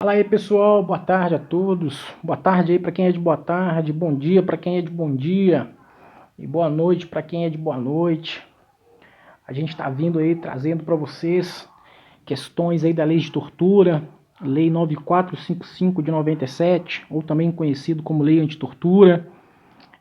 Fala aí pessoal, boa tarde a todos. Boa tarde aí para quem é de boa tarde, bom dia para quem é de bom dia e boa noite para quem é de boa noite. A gente está vindo aí trazendo para vocês questões aí da lei de tortura, lei 9455 de 97, ou também conhecido como lei antitortura.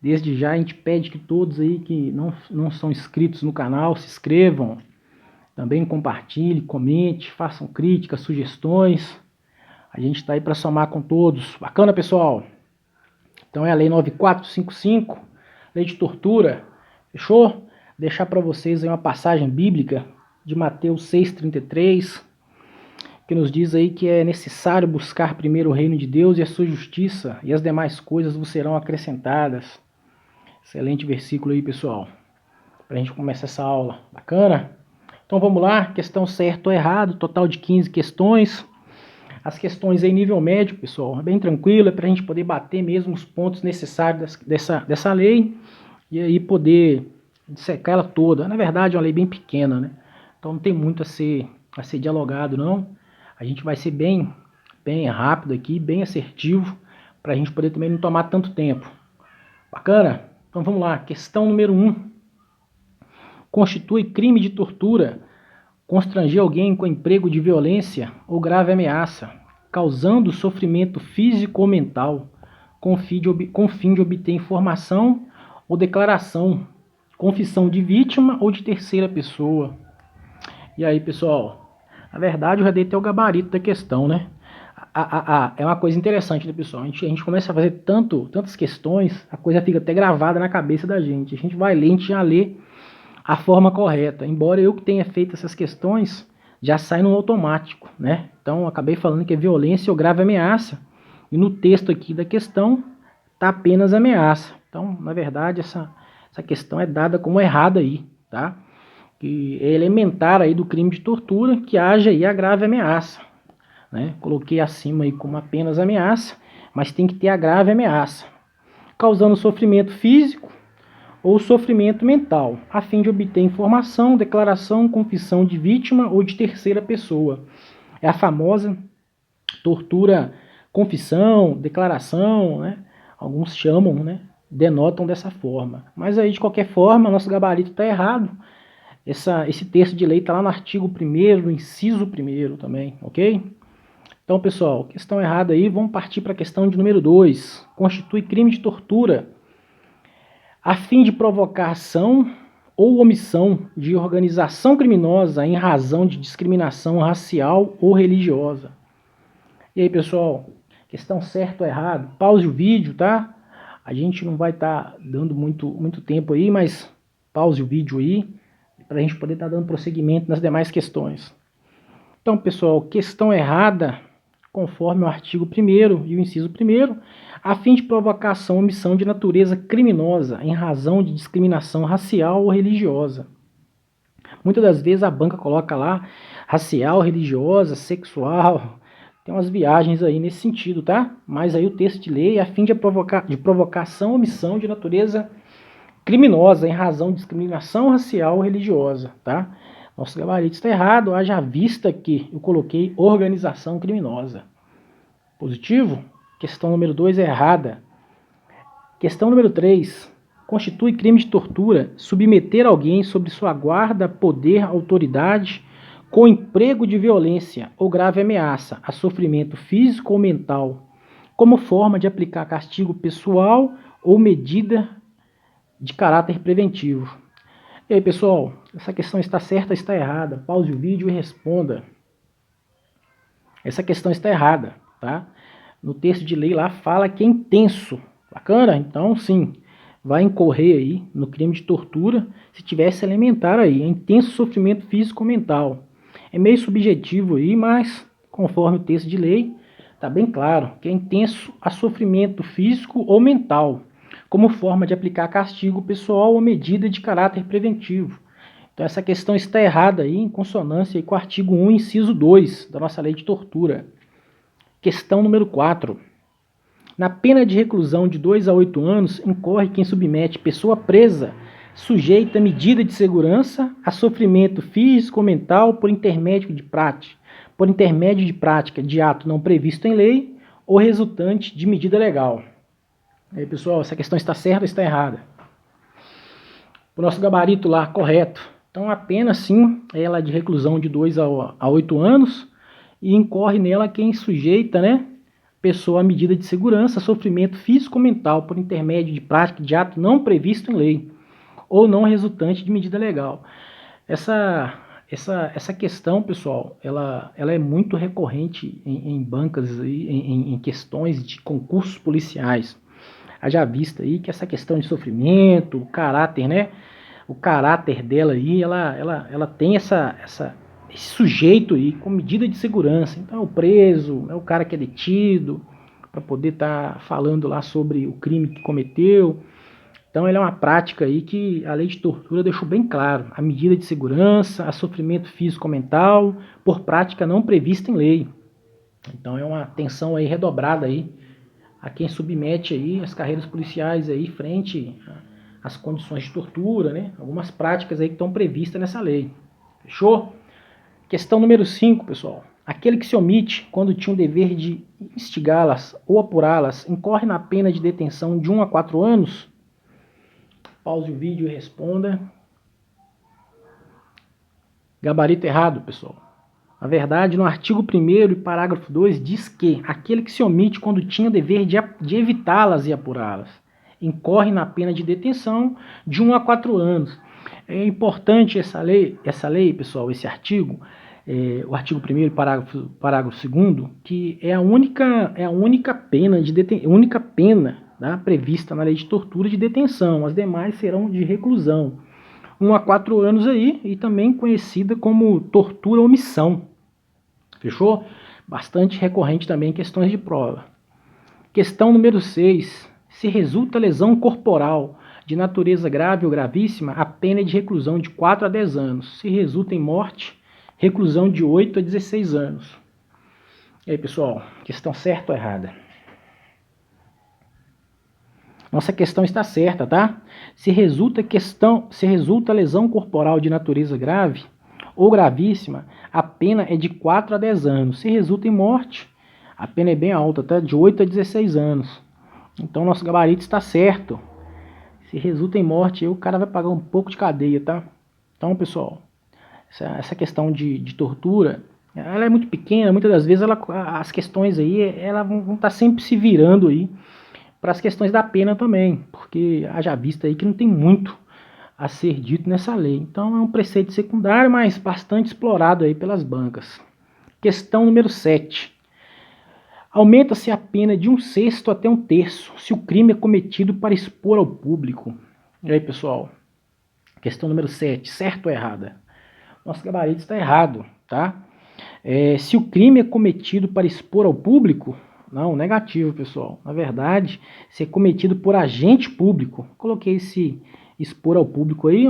Desde já a gente pede que todos aí que não são inscritos no canal se inscrevam, também compartilhem, comente, façam críticas, sugestões. A gente está aí para somar com todos. Bacana, pessoal? Então é a lei 9455, lei de tortura. Fechou? Deixar para vocês aí uma passagem bíblica de Mateus 6,33, que nos diz aí que é necessário buscar primeiro o reino de Deus e a sua justiça, e as demais coisas vos serão acrescentadas. Excelente versículo aí, pessoal, para a gente começar essa aula. Bacana? Então vamos lá, questão certo ou errado, total de 15 questões. As questões em nível médio, pessoal, é bem tranquilo, é para a gente poder bater mesmo os pontos necessários dessa lei e aí poder dissecar ela toda. Na verdade é uma lei bem pequena, né? Então não tem muito a ser dialogado, não. A gente vai ser bem rápido aqui, bem assertivo, para a gente poder também não tomar tanto tempo. Bacana? Então vamos lá, questão número 1. Constitui crime de tortura constranger alguém com emprego de violência ou grave ameaça, causando sofrimento físico ou mental, com fim de obter informação ou declaração, confissão de vítima ou de terceira pessoa. E aí, pessoal, na verdade eu já dei até o gabarito da questão, né? É uma coisa interessante, né, pessoal? A gente começa a fazer tantas questões, a coisa fica até gravada na cabeça da gente. A gente vai ler, a gente já lê a forma correta. Embora eu que tenha feito essas questões, já sai no automático, né? Então, acabei falando que é violência ou grave ameaça. E no texto aqui da questão, está apenas ameaça. Então, na verdade, essa questão é dada como errada aí, tá? Que é elementar aí do crime de tortura que haja aí a grave ameaça, né? Coloquei acima aí como apenas ameaça, mas tem que ter a grave ameaça, causando sofrimento físico ou sofrimento mental, a fim de obter informação, declaração, confissão de vítima ou de terceira pessoa. É a famosa tortura, confissão, declaração, né? Alguns chamam, né? Denotam dessa forma. Mas aí, de qualquer forma, nosso gabarito está errado. Esse texto de lei está lá no artigo 1º, no inciso 1º também, ok? Então, pessoal, questão errada aí, vamos partir para a questão de número 2. Constitui crime de tortura a fim de provocar ação ou omissão de organização criminosa em razão de discriminação racial ou religiosa. E aí, pessoal, questão certo ou errado? Pause o vídeo, tá? A gente não vai estar dando muito tempo aí, mas pause o vídeo aí, para a gente poder estar dando prosseguimento nas demais questões. Então, pessoal, questão errada, conforme o artigo 1º e o inciso 1º, a fim de provocação ou omissão de natureza criminosa em razão de discriminação racial ou religiosa. Muitas das vezes a banca coloca lá racial, religiosa, sexual, tem umas viagens aí nesse sentido, tá? Mas aí o texto de lei é a fim de provocação ou omissão de natureza criminosa em razão de discriminação racial ou religiosa, tá? Nosso gabarito está errado, haja vista que eu coloquei organização criminosa. Positivo? Questão número 2 é errada. Questão número 3. Constitui crime de tortura submeter alguém sob sua guarda, poder, autoridade, com emprego de violência ou grave ameaça a sofrimento físico ou mental, como forma de aplicar castigo pessoal ou medida de caráter preventivo. E aí, pessoal, essa questão está certa ou está errada? Pause o vídeo e responda. Essa questão está errada, tá? No texto de lei lá fala que é intenso. Bacana? Então, sim, vai incorrer aí no crime de tortura se tivesse elementar aí. É intenso sofrimento físico ou mental. É meio subjetivo aí, mas conforme o texto de lei, está bem claro que é intenso a sofrimento físico ou mental, como forma de aplicar castigo pessoal ou medida de caráter preventivo. Então essa questão está errada aí, em consonância aí com o artigo 1, inciso 2 da nossa lei de tortura. Questão número 4. Na pena de reclusão de 2 a 8 anos, incorre quem submete pessoa presa, sujeita a medida de segurança, a sofrimento físico ou mental por intermédio de por intermédio de prática de ato não previsto em lei ou resultante de medida legal. E aí, pessoal, essa questão está certa ou está errada? O nosso gabarito lá, correto. Então, a pena, sim, ela é de reclusão de 2 a 8 anos e incorre nela quem sujeita, né, pessoa à medida de segurança, sofrimento físico ou mental por intermédio de prática de ato não previsto em lei ou não resultante de medida legal. Essa questão, pessoal, ela é muito recorrente em bancas, em questões de concursos policiais. Haja vista aí que essa questão de sofrimento, o caráter, né? O caráter dela aí, ela tem esse sujeito aí com medida de segurança. Então, o preso, é o cara que é detido, para poder estar falando lá sobre o crime que cometeu. Então, ele é uma prática aí que a lei de tortura deixou bem claro. A medida de segurança, a sofrimento físico ou mental, por prática não prevista em lei. Então, é uma atenção aí redobrada aí a quem submete aí as carreiras policiais aí frente às condições de tortura, né? Algumas práticas aí que estão previstas nessa lei. Fechou? Questão número 5, pessoal. Aquele que se omite quando tinha o dever de instigá-las ou apurá-las incorre na pena de detenção de 1 a 4 anos? Pause o vídeo e responda. Gabarito errado, pessoal. Na verdade, no artigo 1º e parágrafo 2 diz que aquele que se omite quando tinha o dever de evitá-las e apurá-las incorre na pena de detenção de 1 a 4 anos. É importante essa lei, pessoal, esse artigo, o artigo 1º e parágrafo 2º, que é a única pena, tá, prevista na lei de tortura de detenção. As demais serão de reclusão. 1 a 4 anos aí, e também conhecida como tortura omissão. Fechou? Bastante recorrente também em questões de prova. Questão número 6. Se resulta lesão corporal de natureza grave ou gravíssima, a pena é de reclusão de 4 a 10 anos. Se resulta em morte, reclusão de 8 a 16 anos. E aí, pessoal, questão certa ou errada? Nossa questão está certa, tá? Se resulta lesão corporal de natureza grave ou gravíssima, a pena é de 4 a 10 anos. Se resulta em morte, a pena é bem alta, tá? De 8 a 16 anos. Então, nosso gabarito está certo. Se resulta em morte, aí o cara vai pagar um pouco de cadeia, tá? Então, pessoal, essa questão de tortura, ela é muito pequena. Muitas das vezes as questões aí, elas vão estar sempre se virando aí para as questões da pena também, porque haja vista aí que não tem muito a ser dito nessa lei. Então é um preceito secundário, mas bastante explorado aí pelas bancas. Questão número 7. Aumenta-se a pena de 1/6 até 1/3 se o crime é cometido para expor ao público. E aí, pessoal? Questão número 7. Certo ou errada? Nosso gabarito está errado, tá? Se o crime é cometido para expor ao público, não, negativo, pessoal. Na verdade, se é cometido por agente público. Coloquei esse expor ao público aí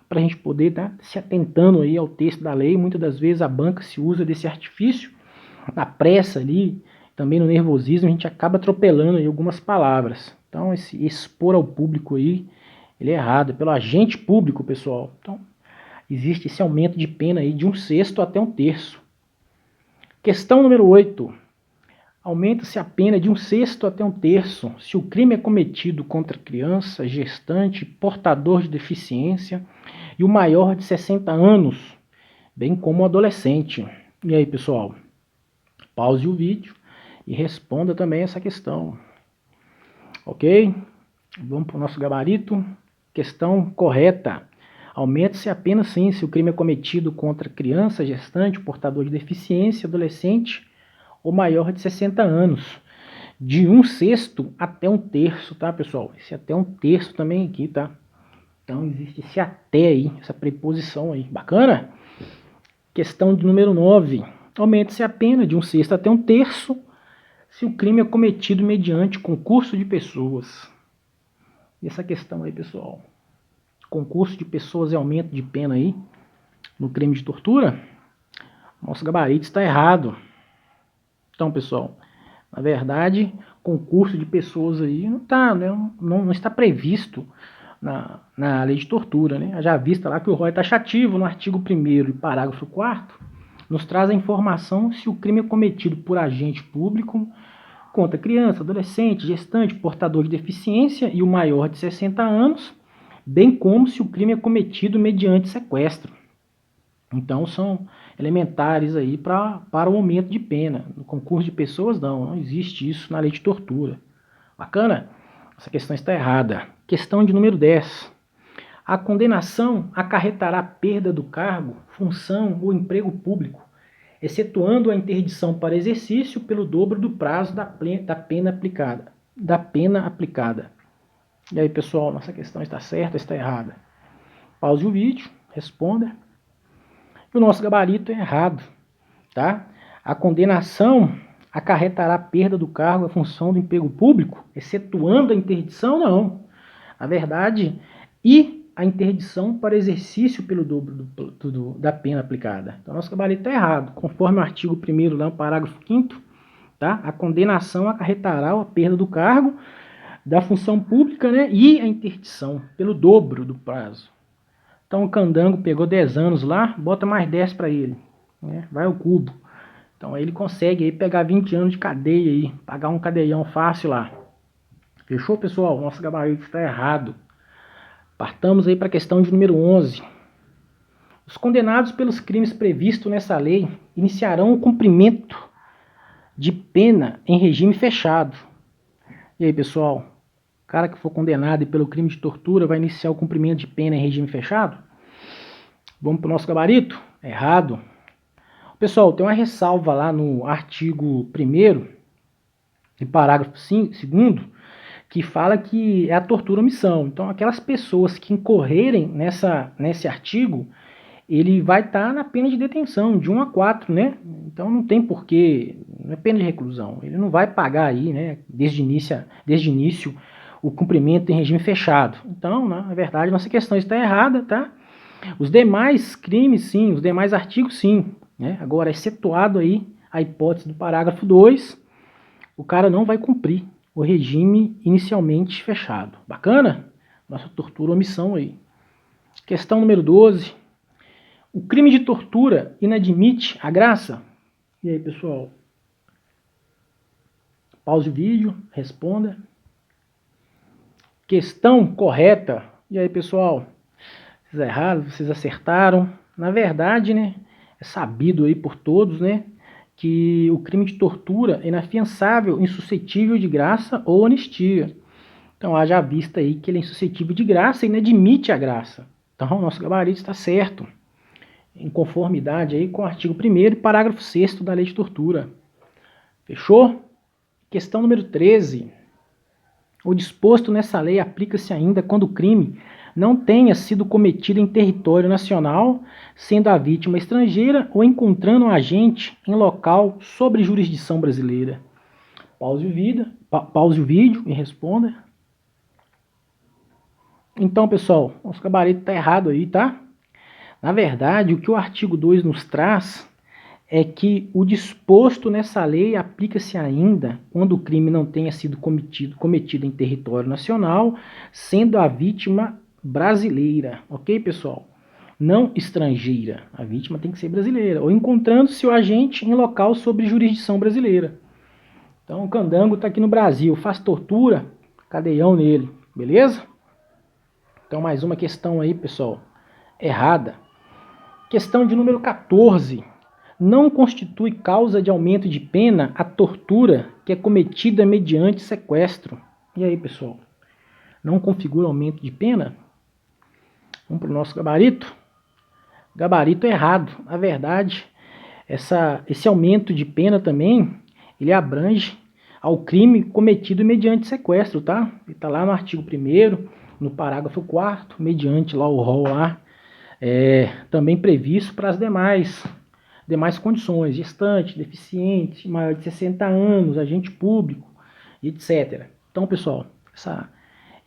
para a gente poder estar se atentando aí ao texto da lei. Muitas das vezes a banca se usa desse artifício. Na pressa ali, também no nervosismo, a gente acaba atropelando aí algumas palavras. Então, esse expor ao público aí, ele é errado. É pelo agente público, pessoal. Então, existe esse aumento de pena aí de 1/6 até 1/3. Questão número 8. Aumenta-se a pena de 1/6 até 1/3 se o crime é cometido contra criança, gestante, portador de deficiência e o maior de 60 anos, bem como o adolescente. E aí, pessoal? Pause o vídeo e responda também essa questão. Ok? Vamos para o nosso gabarito. Questão correta. Aumenta-se a pena sim se o crime é cometido contra criança, gestante, portador de deficiência, adolescente ou maior de 60 anos. De 1/6 até 1/3, tá, pessoal? Esse até 1/3 também aqui, tá? Então existe esse até aí, essa preposição aí. Bacana? Questão de número 9. Aumenta-se a pena de 1/6 até 1/3 se o crime é cometido mediante concurso de pessoas. E essa questão aí, pessoal? Concurso de pessoas e aumento de pena aí no crime de tortura? Nosso gabarito está errado. Então, pessoal, na verdade, concurso de pessoas aí não está previsto na lei de tortura, né? Já vista lá que o rol é taxativo no artigo 1º e parágrafo 4º, nos traz a informação se o crime é cometido por agente público contra criança, adolescente, gestante, portador de deficiência e o maior de 60 anos, bem como se o crime é cometido mediante sequestro. Então são elementares aí para o aumento de pena. No concurso de pessoas não existe isso na lei de tortura. Bacana? Essa questão está errada. Questão de número 10. A condenação acarretará perda do cargo, função ou emprego público, excetuando a interdição para exercício pelo dobro do prazo da pena aplicada. E aí, pessoal, nossa questão está certa ou está errada? Pause o vídeo, responda. E o nosso gabarito é errado, tá? A condenação acarretará perda do cargo, a função do emprego público, excetuando a interdição? Não. Na verdade, e a interdição para exercício pelo dobro da pena aplicada. Então, nosso gabarito está errado. Conforme o artigo 1º, lá no parágrafo 5º, tá? A condenação acarretará a perda do cargo, da função pública, né? E a interdição pelo dobro do prazo. Então, o candango pegou 10 anos lá, bota mais 10 para ele, né? Vai ao cubo. Então, aí ele consegue aí pegar 20 anos de cadeia aí, pagar um cadeião fácil lá. Fechou, pessoal? Nosso gabarito está errado. Partamos aí para a questão de número 11. Os condenados pelos crimes previstos nessa lei iniciarão o cumprimento de pena em regime fechado. E aí, pessoal? O cara que for condenado pelo crime de tortura vai iniciar o cumprimento de pena em regime fechado? Vamos para o nosso gabarito? Errado. Pessoal, tem uma ressalva lá no artigo 1º e parágrafo 2º, que fala que é a tortura omissão. Então, aquelas pessoas que incorrerem nesse artigo, ele vai estar na pena de detenção, de 1 a 4, né? Então, não tem porquê, não é pena de reclusão. Ele não vai pagar aí, né, desde início, o cumprimento em regime fechado. Então, na verdade, nossa questão está errada, tá? Os demais crimes, sim, os demais artigos, sim, né? Agora, excetuado aí a hipótese do parágrafo 2, o cara não vai cumprir o regime inicialmente fechado. Bacana? Nossa tortura omissão aí. Questão número 12. O crime de tortura inadmite a graça? E aí, pessoal? Pause o vídeo, responda. Questão correta. E aí, pessoal? Vocês erraram, vocês acertaram. Na verdade, né, é sabido aí por todos, né, que o crime de tortura é inafiançável, insuscetível de graça ou anistia. Então, haja vista aí que ele é insuscetível de graça e inadmite a graça. Então, o nosso gabarito está certo, em conformidade aí com o artigo 1º e parágrafo 6º da Lei de Tortura. Fechou? Questão número 13. O disposto nessa lei aplica-se ainda quando o crime não tenha sido cometido em território nacional, sendo a vítima estrangeira ou encontrando um agente em local sobre jurisdição brasileira. Pause o vídeo e responda. Então, pessoal, nosso gabarito está errado aí, tá? Na verdade, o que o artigo 2 nos traz é que o disposto nessa lei aplica-se ainda quando o crime não tenha sido cometido em território nacional, sendo a vítima brasileira, ok, pessoal? Não estrangeira, a vítima tem que ser brasileira, ou encontrando-se o agente em local sob jurisdição brasileira. Então, o candango está aqui no Brasil, faz tortura, cadeião nele, beleza? Então, mais uma questão aí, pessoal, errada. Questão de número 14. Não constitui causa de aumento de pena a tortura que é cometida mediante sequestro. E aí, pessoal? Não configura aumento de pena? Vamos para o nosso gabarito? Gabarito errado. Na verdade, esse aumento de pena também, ele abrange ao crime cometido mediante sequestro, tá? Ele está lá no artigo 1º, no parágrafo 4º, mediante lá o rol lá, também previsto para as demais condições, gestante, deficiente, maior de 60 anos, agente público, etc. Então, pessoal,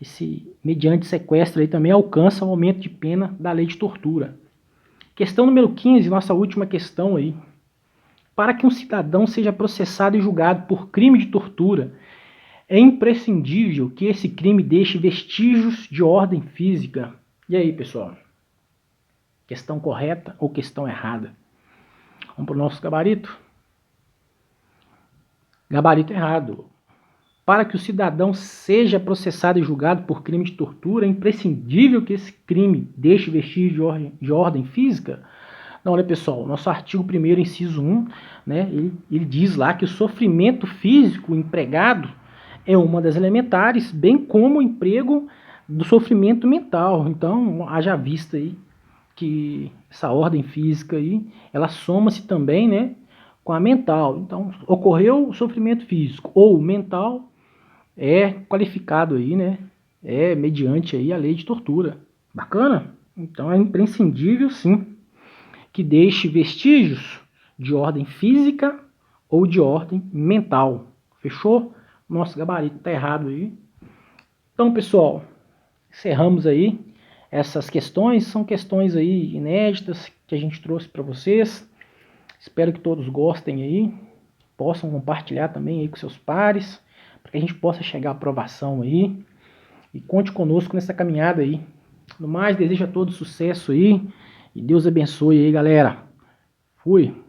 esse mediante sequestro aí também alcança o aumento de pena da lei de tortura. Questão número 15, nossa última questão aí. Para que um cidadão seja processado e julgado por crime de tortura, é imprescindível que esse crime deixe vestígios de ordem física. E aí, pessoal? Questão correta ou questão errada? Vamos para o nosso gabarito. Gabarito errado. Para que o cidadão seja processado e julgado por crime de tortura, é imprescindível que esse crime deixe vestígio de ordem física? Não, olha pessoal, nosso artigo 1º, inciso 1, né, ele diz lá que o sofrimento físico empregado é uma das elementares, bem como o emprego do sofrimento mental. Então, haja vista aí que essa ordem física aí, ela soma-se também, né, com a mental. Então, ocorreu o sofrimento físico ou mental, é qualificado aí, né, é mediante aí a lei de tortura. Bacana? Então, é imprescindível, sim, que deixe vestígios de ordem física ou de ordem mental. Fechou? Nosso gabarito está errado aí. Então, pessoal, encerramos aí essas questões. São questões aí inéditas que a gente trouxe para vocês. Espero que todos gostem aí, possam compartilhar também aí com seus pares, para que a gente possa chegar à aprovação aí. E conte conosco nessa caminhada aí. No mais, desejo a todos sucesso aí. E Deus abençoe aí, galera. Fui.